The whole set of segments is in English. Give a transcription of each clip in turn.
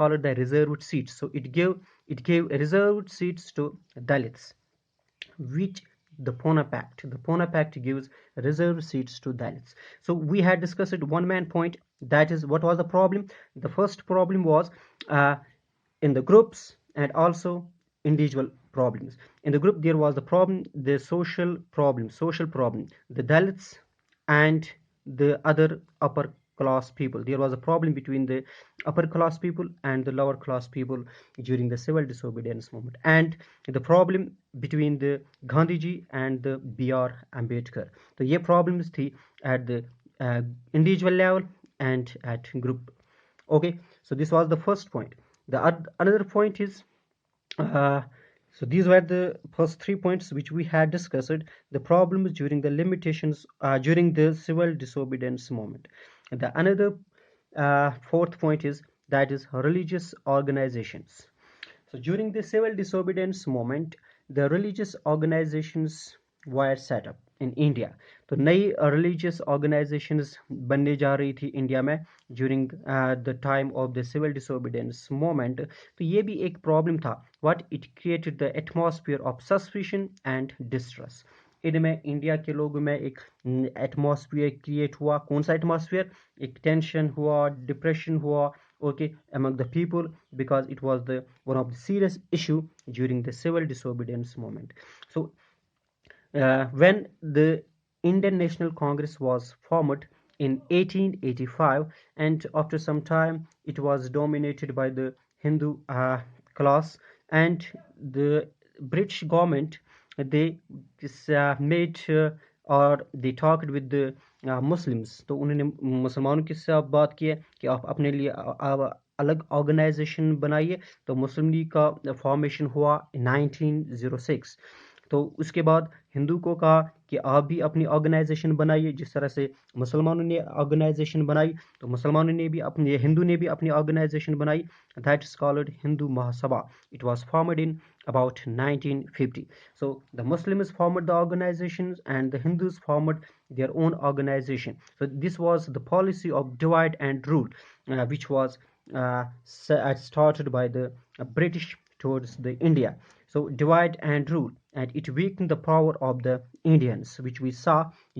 called the reserved seats. So it gave reserved seats to Dalits, which the Pune Pact gives reserved seats to Dalits. So we had discussed one man point, that is what was the problem. The first problem was uh, in the groups and also individual problems. In the group there was the problem, the social problem, the Dalits and the other upper class people. There was a problem between the upper class people and the lower class people during the civil disobedience movement, and the problem between the Gandhiji and the B.R. Ambedkar. तो ये problems थी at the individual level and at group. Okay, so this was the first point. The another point is uh, so these were the first 3 points which we had discussed, the problems during the limitations during the civil disobedience movement. The another fourth point is, that is religious organizations. So during the civil disobedience movement, the religious organizations were set up in India. तो नई religious organizations बनने जा रही थी India में during the time of the civil disobedience movement. तो ये भी एक problem था. What it created the atmosphere of suspicion and distrust. इनमें इंडिया के लोगों में एक एटमॉस्फेयर क्रिएट हुआ. कौन सा एटमॉस्फेयर? एक टेंशन हुआ, डिप्रेशन हुआ, okay, among the people, because it was the one of the serious issue during the civil disobedience movement. So when the Indian National Congress was formed in 1885, and after some time it was dominated by the Hindu class, and the British government, they made और they talked with the Muslims. तो उन्होंने मुसलमानों के साथ बात की है कि आप अपने लिए अलग ऑर्गेनाइजेशन बनाइए. तो मुस्लिम लीग का फॉर्मेशन हुआ 1906. तो उसके बाद हिंदू को कहा कि आप भी अपनी ऑर्गेनाइजेशन बनाइए. जिस तरह से मुसलमानों ने ऑर्गेनाइजेशन बनाई, तो मुसलमानों ने भी अपनी, हिंदू ने भी अपनी ऑर्गेनाइजेशन बनाई. That is called Hindu Mahasabha. It was formed in about 1950. So the Muslims formed the organizations and the Hindus formed their own organization. So this was the policy of divide and rule, which was started by the British towards the India. So divide and rule, and it weakened the power of the Indians, which we saw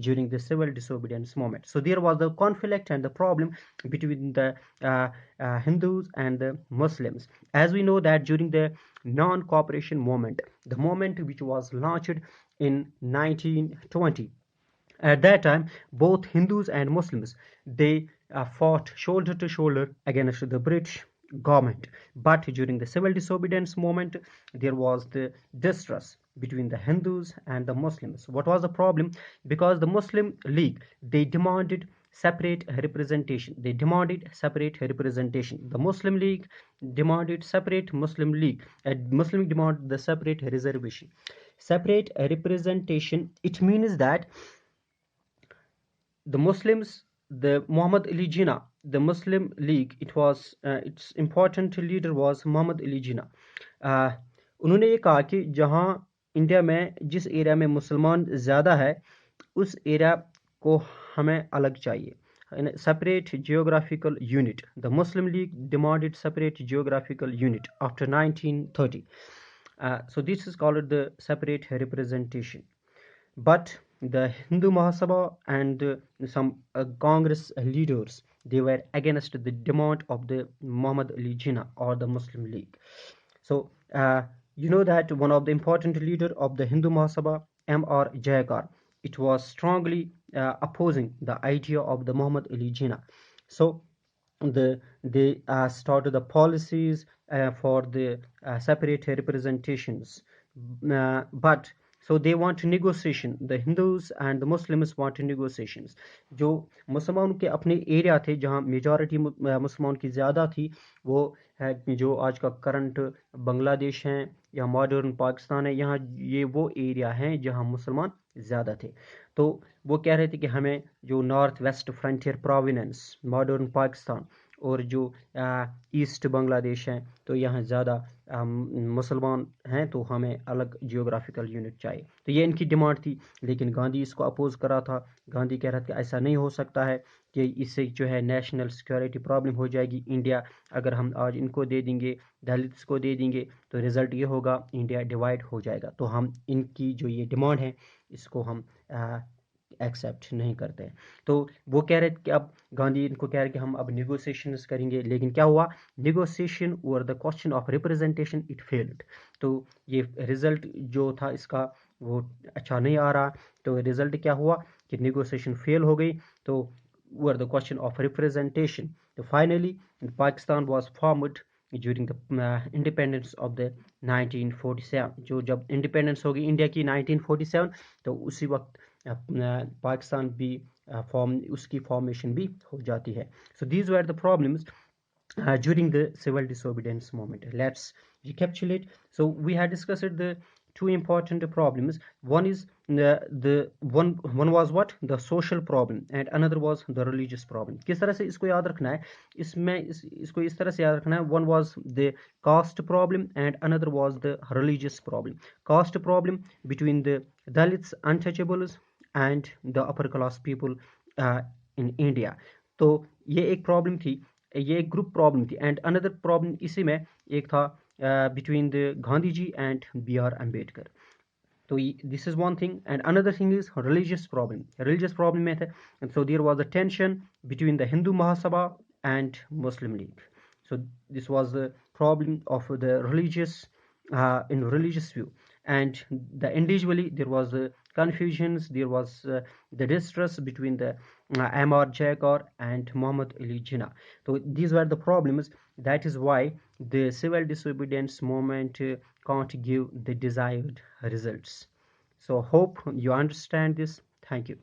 during the civil disobedience movement. So there was the conflict and the problem between the Hindus and the Muslims. As we know that during the non-cooperation movement, the movement which was launched in 1920, at that time both Hindus and Muslims, they fought shoulder to shoulder against the British government. But during the civil disobedience movement, there was the distrust between the Hindus and the Muslims. What was the problem? Because the Muslim League, they demanded separate representation. The Muslim League demanded separate Muslim League. Muslim demanded the separate reservation. Separate representation, it means that the Muslims, the Muhammad Ali Jinnah, the Muslim League, it was its important leader was Muhammad Ali Jinnah. उन्होंने ये कहा कि जहाँ India में जिस area में मुसलमान ज़्यादा है, उस एरिया को हमें अलग चाहिए. Separate geographical unit. The Muslim League demanded separate geographical unit after 1930. So this is called the separate representation. But the Hindu Mahasabha and some Congress leaders, they were against the demand of the Muhammad Ali Jinnah or the Muslim League. So you know that one of the important leader of the Hindu Mahasabha, M.R. Jayakar, it was strongly opposing the idea of the Muhammad Ali Jinnah. So they started the policies for the separate representations, but so they want negotiation. The Hindus and the Muslims want negotiations. जो मुसलमानों के अपने area थे जहाँ majority मुसलमान की ज़्यादा थी, वो है जो आज का करंट बांग्लादेश है या मॉडर्न पाकिस्तान है, यहाँ ये वो एरिया हैं जहाँ मुसलमान ज़्यादा थे. तो वो कह रहे थे कि हमें जो north west frontier provenance modern Pakistan, और जो ईस्ट बांग्लादेश हैं तो यहाँ ज़्यादा मुसलमान हैं, तो हमें अलग जियोग्राफिकल यूनिट चाहिए। तो ये इनकी डिमांड थी, लेकिन गांधी इसको अपोज कर रहा था। गांधी कह रहा था कि ऐसा नहीं हो सकता है, कि इससे जो है नेशनल सिक्योरिटी प्रॉब्लम हो जाएगी इंडिया। अगर हम आज इनको दे देंगे, दलित्स को दे देंगे, तो रिज़ल्ट ये होगा इंडिया डिवाइड हो जाएगा। तो हम इनकी जो ये डिमांड है इसको हम एक्सेप्ट नहीं करते हैं। तो वो कह रहे थे कि अब गांधी इनको कह रहे कि हम अब निगोसिएशंस करेंगे, लेकिन क्या हुआ, निगोसिएशन और the question of representation it failed. तो ये रिजल्ट जो था इसका वो अच्छा नहीं आ रहा। तो रिजल्ट क्या हुआ कि निगोसिएशन फेल हो गई। तो were the question of representation. So finally, Pakistan was formed during the independence of the 1947। जो जब इंडिपेंडेंस होगी इंडिया की 1947, तो उसी वक्त पाकिस्तान भी फॉर्म उसकी फॉर्मेशन भी हो जाती है। So these were the problems during the civil disobedience movement. Let's recapitulate. So we had discussed the two important problems. One is the one was what, the social problem, and another was the religious problem. किस तरह से इसको याद रखना है, इसको इस तरह से याद रखना है, one was the caste problem and another was the religious problem. Caste problem between the Dalits, untouchables, and the upper class people uh, in India. तो ये एक प्रॉब्लम थी, ये एक ग्रुप प्रॉब्लम थी। एंड अनदर प्रॉब्लम इसी में एक था between the Gandhi ji and B R Ambedkar. तो this is one thing. And another thing is religious problem. Religious problem में थे, so there was a tension between the Hindu Mahasabha and Muslim League. So this was the problem of the religious in religious view. And the individually there was confusions, there was the distrust between the Amar Jackar and Muhammad Ali Jinnah. So these were the problems. That is why the civil disobedience movement can't give the desired results. So hope you understand this. Thank you.